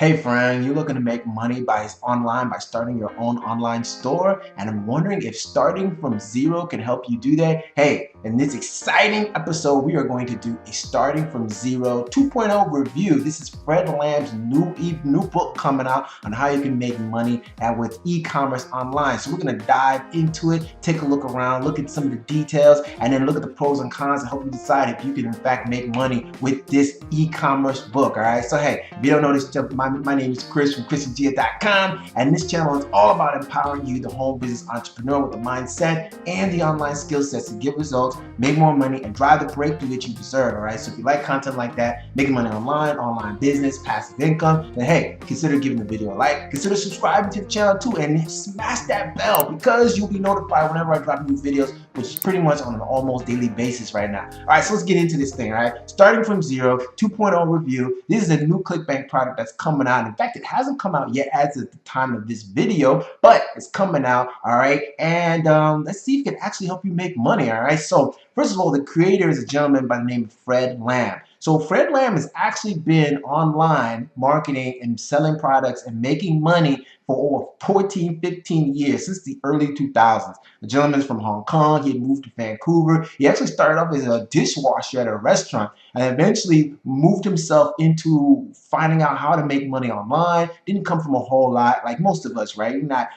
Hey friend, you're looking to make money online by starting your own online store, and I'm wondering if starting from zero can help you do that. Hey, in this exciting episode, we are going to do a starting from zero 2.0 review. This is Fred Lam's new book coming out on how you can make money with e-commerce online. So we're going to dive into it, take a look around, look at some of the details, and then look at the pros and cons and help you decide if you can in fact make money with this e-commerce book. All right. So hey, if you don't know this, my name is Chris from ChrisandNjigha.com, and this channel is all about empowering you, the home business entrepreneur, with the mindset and the online skill sets to get results, make more money, and drive the breakthrough that you deserve. All right. So if you like content like that, making money online business, passive income, then hey, consider giving the video a like, consider subscribing to the channel too, and smash that bell because you'll be notified whenever I drop new videos, which is pretty much on an almost daily basis right now. All right, so let's get into this thing. All right, starting from zero 2.0 review. This is a new ClickBank product that's coming out. In fact, it hasn't come out yet as of the time of this video, but it's coming out. All right, and let's see if it can actually help you make money. All right, so first of all, the creator is a gentleman by the name of Fred Lam. So Fred Lam has actually been online marketing and selling products and making money for over 14, 15 years, since the early 2000s. The gentleman's from Hong Kong. He had moved to Vancouver. He actually started off as a dishwasher at a restaurant and eventually moved himself into finding out how to make money online. Didn't come from a whole lot, like most of us, right? Not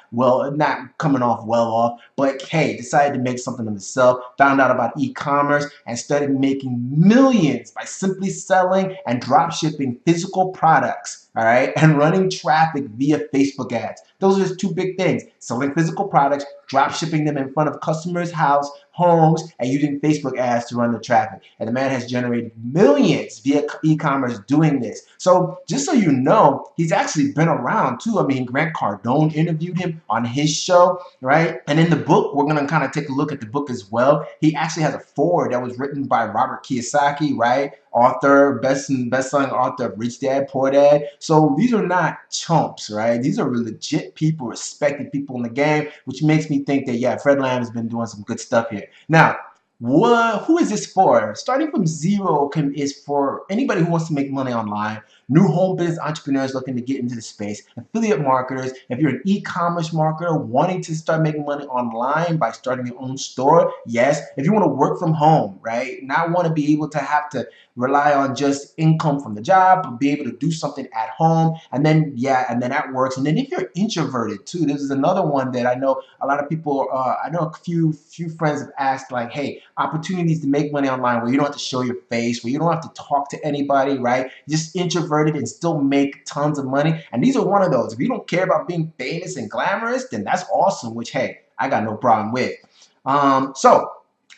coming off well off, but hey, decided to make something of himself, found out about e-commerce, and started making millions by simply selling and drop shipping physical products, all right, and running traffic via Facebook ads. Those are just two big things: selling physical products, drop shipping them in front of customers' homes, and using Facebook ads to run the traffic. And the man has generated millions via e-commerce doing this. So just so you know, he's actually been around too. I mean, Grant Cardone interviewed him on his show, right? And in the book, we're gonna kind of take a look at the book as well. He actually has a foreword that was written by Robert Kiyosaki, right? Author, best-selling author of Rich Dad, Poor Dad. So these are not chumps, right? These are legit people, respected people in the game, which makes me think that, yeah, Fred Lam has been doing some good stuff here. Now, who is this for? Starting from zero is for anybody who wants to make money online, new home business entrepreneurs looking to get into the space, affiliate marketers. If you're an e-commerce marketer wanting to start making money online by starting your own store, yes. If you want to work from home, right, not want to be able to have to rely on just income from the job, but be able to do something at home, and then that works. And then if you're introverted too, this is another one that I know a lot of people. I know a few friends have asked, like, hey, opportunities to make money online where you don't have to show your face, where you don't have to talk to anybody, right? Just introverted and still make tons of money. And these are one of those. If you don't care about being famous and glamorous, then that's awesome, which, hey, I got no problem with. So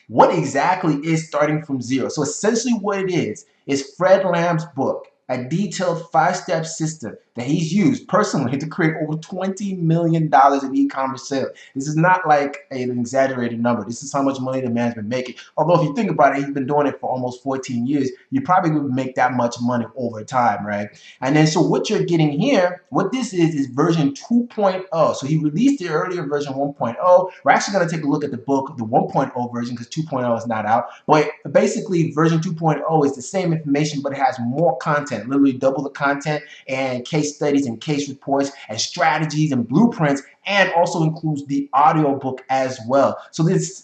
what exactly is starting from zero? So essentially what it is Fred Lam's book, a detailed 5-step system that he's used personally to create over $20 million in e-commerce sales. This is not like an exaggerated number. This is how much money the man's been making. Although if you think about it, he's been doing it for almost 14 years. You probably would make that much money over time, right? And then so what you're getting here, what this is version 2.0. So he released the earlier version 1.0. We're actually going to take a look at the book, the 1.0 version, because 2.0 is not out. But basically version 2.0 is the same information, but it has more content, literally double the content, and case studies and case reports and strategies and blueprints, and also includes the audio book as well. So this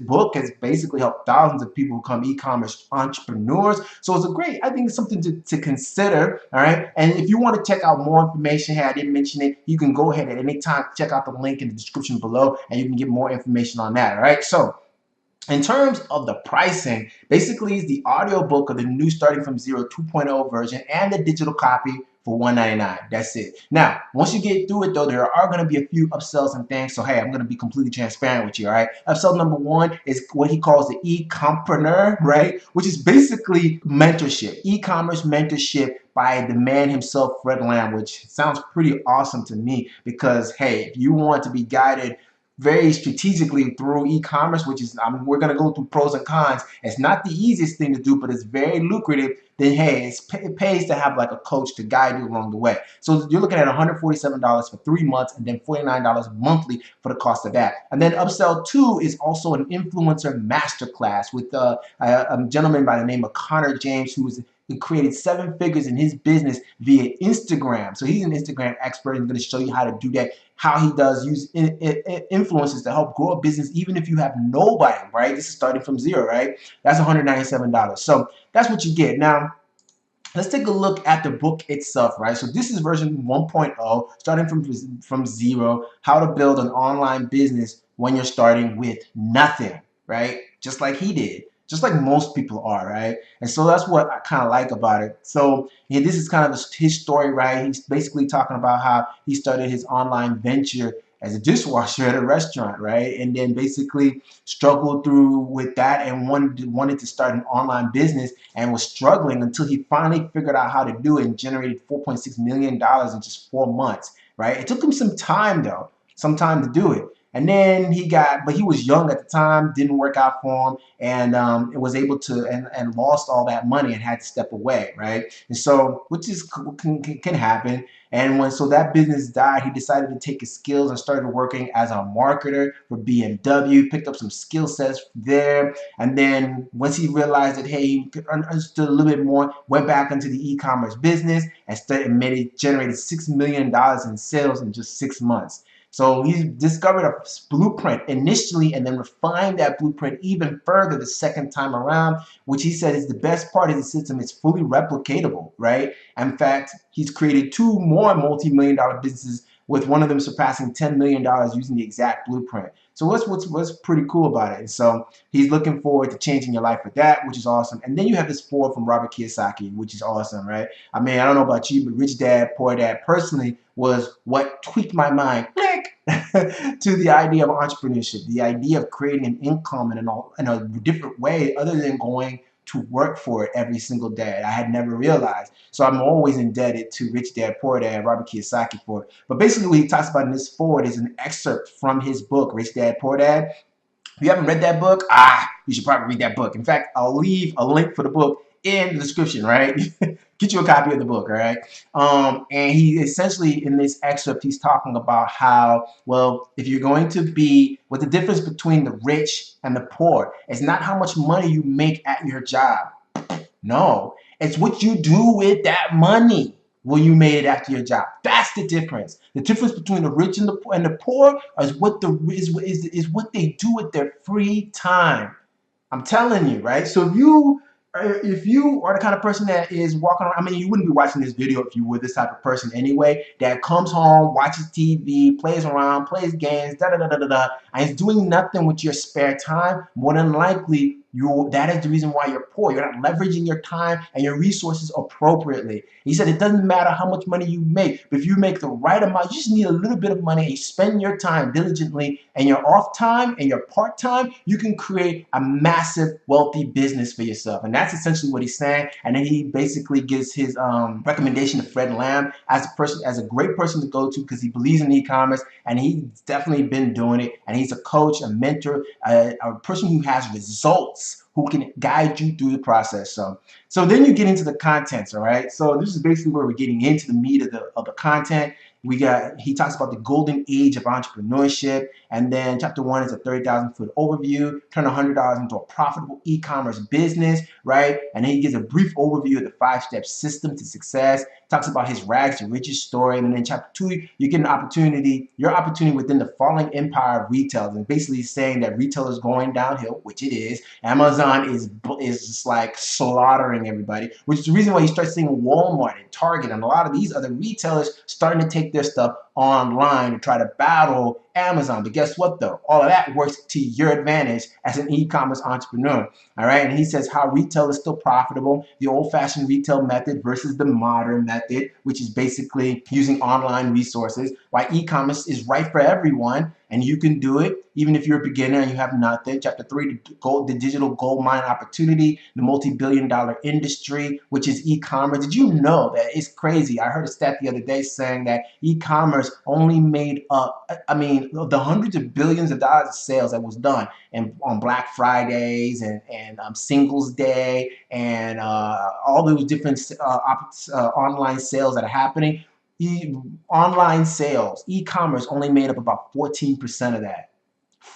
book has basically helped thousands of people become e-commerce entrepreneurs. So it's I think it's something to consider. All right. And if you want to check out more information, hey, I didn't mention it, you can go ahead at any time, check out the link in the description below, and you can get more information on that. All right. So in terms of the pricing, basically it's the audio book of the new Starting From Zero 2.0 version and the digital copy for $199. That's it. Now, once you get through it though, there are going to be a few upsells and things. So hey, I'm going to be completely transparent with you, all right? Upsell number one is what he calls the e-compreneur, right? Which is basically mentorship, e-commerce mentorship by the man himself, Fred Lam, which sounds pretty awesome to me because hey, if you want to be guided very strategically through e-commerce, which is, we're going to go through pros and cons. It's not the easiest thing to do, but it's very lucrative. Then hey, it pays to have like a coach to guide you along the way. So you're looking at $147 for 3 months, and then $49 monthly for the cost of that. And then upsell 2 is also an influencer masterclass with a gentleman by the name of Connor James, who is created 7 figures in his business via Instagram. So he's an Instagram expert and going to show you how to do that, how he does use influencers to help grow a business even if you have nobody, right? This is starting from zero, right? That's $197. So that's what you get. Now, let's take a look at the book itself, right? So this is version 1.0, starting from zero, how to build an online business when you're starting with nothing, right? Just like he did, just like most people are, right? And so that's what I kind of like about it. So yeah, this is kind of his story, right? He's basically talking about how he started his online venture as a dishwasher at a restaurant, right? And then basically struggled through with that and wanted to start an online business and was struggling until he finally figured out how to do it and generated $4.6 million in just 4 months, right? It took him some time though, some time to do it. And then but he was young at the time, didn't work out for him, and it was able to, and lost all that money and had to step away, right? And so, which is can happen. And so that business died, he decided to take his skills and started working as a marketer for BMW, picked up some skill sets there. And then once he realized that, hey, he could understood a little bit more, went back into the e-commerce business and generated $6 million in sales in just 6 months. So he discovered a blueprint initially and then refined that blueprint even further the second time around, which he said is the best part of the system. It's fully replicatable, right? In fact, he's created 2 more multi-million-dollar businesses, with one of them surpassing $10 million using the exact blueprint. So what's pretty cool about it? And so he's looking forward to changing your life with that, which is awesome. And then you have this foreword from Robert Kiyosaki, which is awesome, right? I mean, I don't know about you, but Rich Dad, Poor Dad personally was what tweaked my mind to the idea of entrepreneurship, the idea of creating an income in a different way other than going to work for it every single day. I had never realized. So I'm always indebted to Rich Dad, Poor Dad, Robert Kiyosaki for it. But basically what he talks about in this forward is an excerpt from his book, Rich Dad, Poor Dad. If you haven't read that book, you should probably read that book. In fact, I'll leave a link for the book in the description, right? Get you a copy of the book, all right? And he essentially, in this excerpt, he's talking about how, well, if you're going to be, what the difference between the rich and the poor is not how much money you make at your job. No, it's what you do with that money when you made it after your job. That's the difference. The difference between the rich and the poor is what they do with their free time. I'm telling you, right? So if you are the kind of person that is walking around, I mean, you wouldn't be watching this video if you were this type of person anyway, that comes home, watches TV, plays around, plays games, and is doing nothing with your spare time. More than likely, that is the reason why you're poor. You're not leveraging your time and your resources appropriately. He said it doesn't matter how much money you make, but if you make the right amount, you just need a little bit of money and you spend your time diligently, and your off time and your part time, you can create a massive wealthy business for yourself. And that's essentially what he's saying. And then he basically gives his recommendation to Fred Lam as a great person to go to, because he believes in e-commerce and he's definitely been doing it. And he's a coach, a mentor, a person who has results, who can guide you through the process. So then you get into the contents, all right? So this is basically where we're getting into the meat of the content. He talks about the golden age of entrepreneurship, and then chapter 1 is a 30,000-foot overview, turn $100 into a profitable e-commerce business, right? And then he gives a brief overview of the 5-step system to success, talks about his rags to riches story, and then in chapter 2, you get your opportunity within the falling empire of retail, and basically saying that retail is going downhill, which it is. Amazon is just like slaughtering everybody, which is the reason why you start seeing Walmart and Target and a lot of these other retailers starting to take their stuff online to try to battle Amazon. But guess what though? All of that works to your advantage as an e-commerce entrepreneur. All right. And he says how retail is still profitable, the old-fashioned retail method versus the modern method, which is basically using online resources, why e-commerce is right for everyone and you can do it even if you're a beginner and you have nothing. Chapter 3, the digital gold mine opportunity, the multi-billion-dollar industry, which is e-commerce. Did you know that it's crazy? I heard a stat the other day saying that e-commerce only made up, I mean, the hundreds of billions of dollars of sales that was done on Black Fridays and Singles Day and all those different online sales that are happening. Online sales, e-commerce only made up about 14% of that.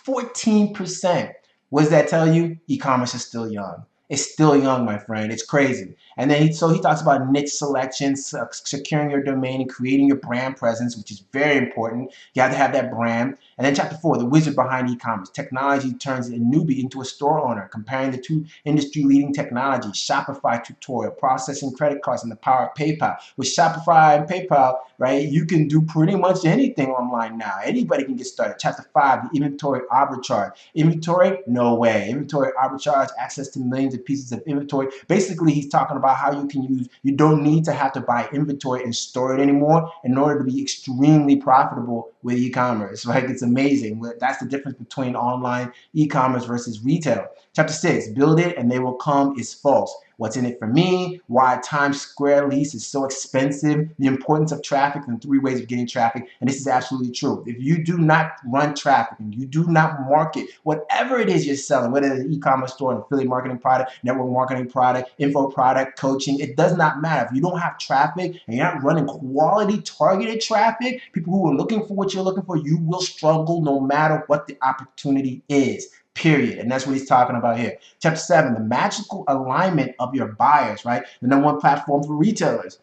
14%. What does that tell you? E-commerce is still young. It's still young, my friend. It's crazy. And then so he talks about niche selection, securing your domain, and creating your brand presence, which is very important. You have to have that brand. And then chapter 4, the wizard behind e-commerce. Technology turns a newbie into a store owner, comparing the two industry-leading technologies, Shopify tutorial, processing credit cards, and the power of PayPal. With Shopify and PayPal, right, you can do pretty much anything online now. Anybody can get started. Chapter 5, the inventory arbitrage. Inventory? No way. Inventory arbitrage, access to millions of pieces of inventory. Basically, he's talking about how you don't need to have to buy inventory and store it anymore in order to be extremely profitable with e-commerce, right? It's amazing. That's the difference between online e-commerce versus retail. Chapter 6, build it and they will come is false. What's in it for me? Why Times Square lease is so expensive, the importance of traffic, and 3 ways of getting traffic. And this is absolutely true. If you do not run traffic and you do not market whatever it is you're selling, whether it's an e-commerce store, an affiliate marketing product, network marketing product, info product, coaching, it does not matter. If you don't have traffic and you're not running quality targeted traffic, people who are looking for what you're looking for, you will struggle no matter what the opportunity is. Period. And that's what he's talking about here. Chapter 7, the magical alignment of your buyers, right? The #1 platform for retailers.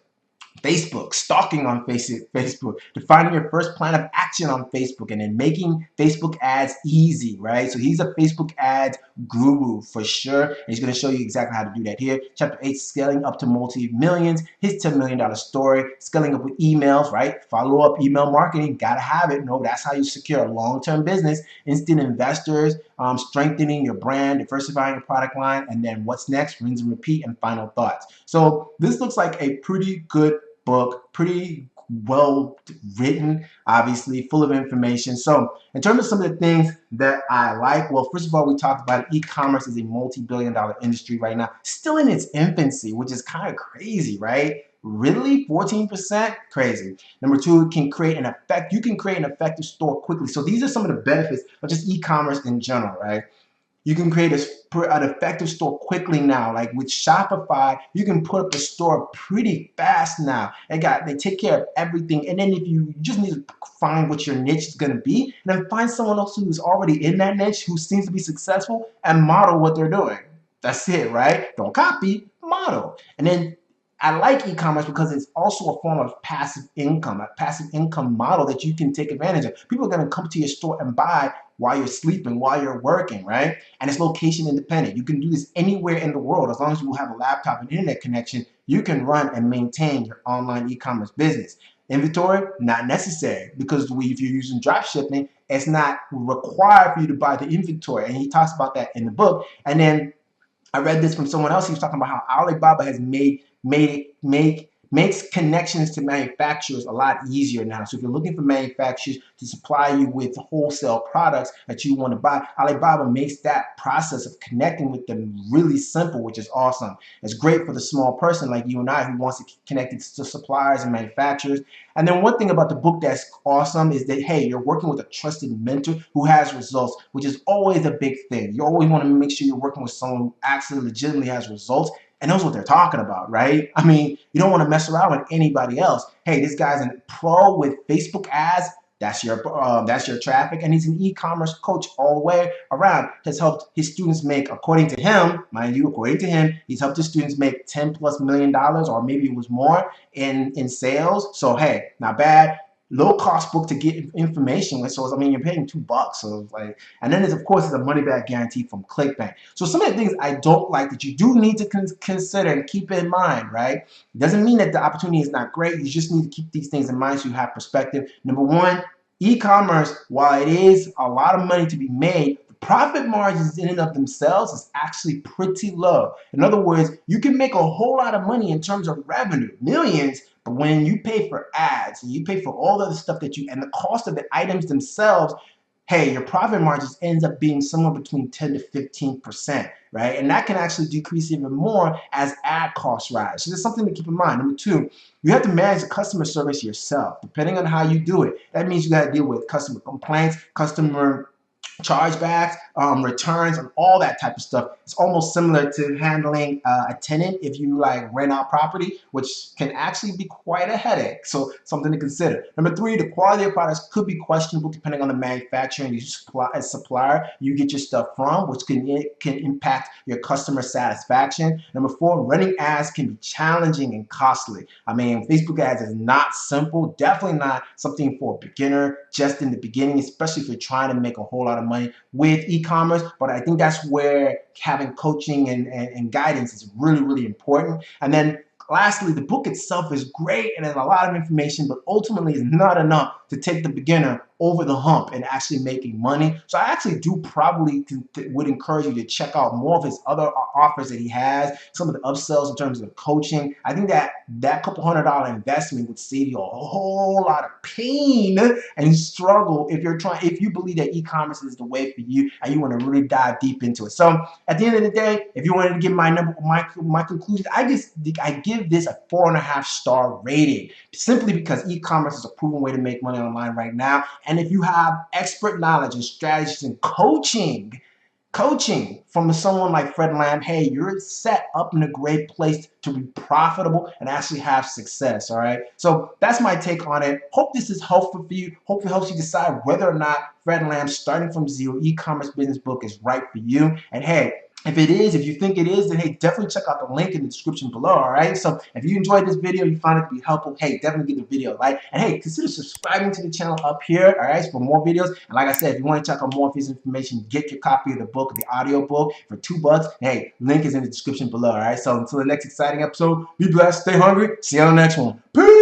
Facebook, stalking on Facebook, defining your first plan of action on Facebook, and then making Facebook ads easy, right? So he's a Facebook ads guru for sure, and he's going to show you exactly how to do that here. Chapter 8, scaling up to multi-millions, his $10 million story, scaling up with emails, right? Follow-up email marketing, gotta have it. No, that's how you secure a long-term business. Instant investors, strengthening your brand, diversifying your product line, and then what's next? Rinse and repeat, and final thoughts. So this looks like a pretty good book, pretty well written, obviously, full of information. So in terms of some of the things that I like, well, first of all, we talked about e-commerce is a multi-billion-dollar industry right now, still in its infancy, which is kind of crazy, right? Really? 14%? Crazy. Number 2, you can create an effective store quickly. So these are some of the benefits of just e-commerce in general, right? You can create an effective store quickly now. Like with Shopify, you can put up a store pretty fast now. They take care of everything. And then if you just need to find what your niche is going to be, and then find someone else who's already in that niche who seems to be successful and model what they're doing. That's it, right? Don't copy, model. And then I like e-commerce because it's also a form of passive income, a passive income model that you can take advantage of. People are going to come to your store and buy while you're sleeping, while you're working, right? And it's location independent. You can do this anywhere in the world. As long as you have a laptop and internet connection, you can run and maintain your online e-commerce business. Inventory, not necessary, because if you're using drop shipping, it's not required for you to buy the inventory. And he talks about that in the book. And then I read this from someone else. He was talking about how Alibaba has makes connections to manufacturers a lot easier now. So if you're looking for manufacturers to supply you with wholesale products that you want to buy, Alibaba makes that process of connecting with them really simple, which is awesome. It's great for the small person like you and I who wants to connect it to suppliers and manufacturers. And then one thing about the book that's awesome is that, hey, you're working with a trusted mentor who has results, which is always a big thing. You always want to make sure you're working with someone who actually legitimately has results and knows what they're talking about, right? I mean, you don't want to mess around with anybody else. Hey, this guy's a pro with Facebook ads. That's your traffic, and he's an e-commerce coach all the way around. Has helped his students make, according to him, mind you, according to him, he's helped his students make $10+ million, or maybe it was more in sales. So hey, not bad. Low cost book to get information with. So I mean, you're paying $2. So it's like, and then there's of course a money back guarantee from ClickBank. So some of the things I don't like that you do need to consider and keep in mind, right? It doesn't mean that the opportunity is not great. You just need to keep these things in mind so you have perspective. Number 1, e-commerce, while it is a lot of money to be made, the profit margins in and of themselves is actually pretty low. In other words, you can make a whole lot of money in terms of revenue, millions. But when you pay for ads and you pay for all the other stuff and the cost of the items themselves, hey, your profit margins ends up being somewhere between 10 to 15%, right? And that can actually decrease even more as ad costs rise. So there's something to keep in mind. Number 2, you have to manage the customer service yourself, depending on how you do it. That means you got to deal with customer complaints, customer chargebacks, returns, and all that type of stuff. It's almost similar to handling a tenant if you like rent out property, which can actually be quite a headache. So something to consider. Number three, the quality of products could be questionable depending on the manufacturer and supplier you get your stuff from, which can impact your customer satisfaction. Number four, running ads can be challenging and costly. I mean, Facebook ads is not simple, definitely not something for a beginner just in the beginning, especially if you're trying to make a whole lot of money with e-commerce. But I think that's where having coaching and guidance is really, really important. And then lastly, the book itself is great and has a lot of information, but ultimately is not enough to take the beginner over the hump and actually making money. So I actually do probably would encourage you to check out more of his other offers that he has, some of the upsells in terms of coaching. I think that couple $100 investment would save you a whole lot of pain and struggle if you believe that e-commerce is the way for you and you want to really dive deep into it. So at the end of the day, if you wanted to give my conclusion, I give this a 4.5-star rating simply because e-commerce is a proven way to make money online right now. And if you have expert knowledge and strategies and coaching from someone like Fred Lam, hey, you're set up in a great place to be profitable and actually have success, all right? So that's my take on it. Hope this is helpful for you. Hope it helps you decide whether or not Fred Lam's Starting from Zero e-commerce business book is right for you. And hey, if you think it is, then hey, definitely check out the link in the description below, all right? So if you enjoyed this video, you found it to be helpful, hey, definitely give the video a like. And hey, consider subscribing to the channel up here, all right, for more videos. And like I said, if you want to check out more of his information, get your copy of the book, the audio book, for $2. Hey, link is in the description below, all right? So until the next exciting episode, be blessed, stay hungry, see you on the next one. Peace!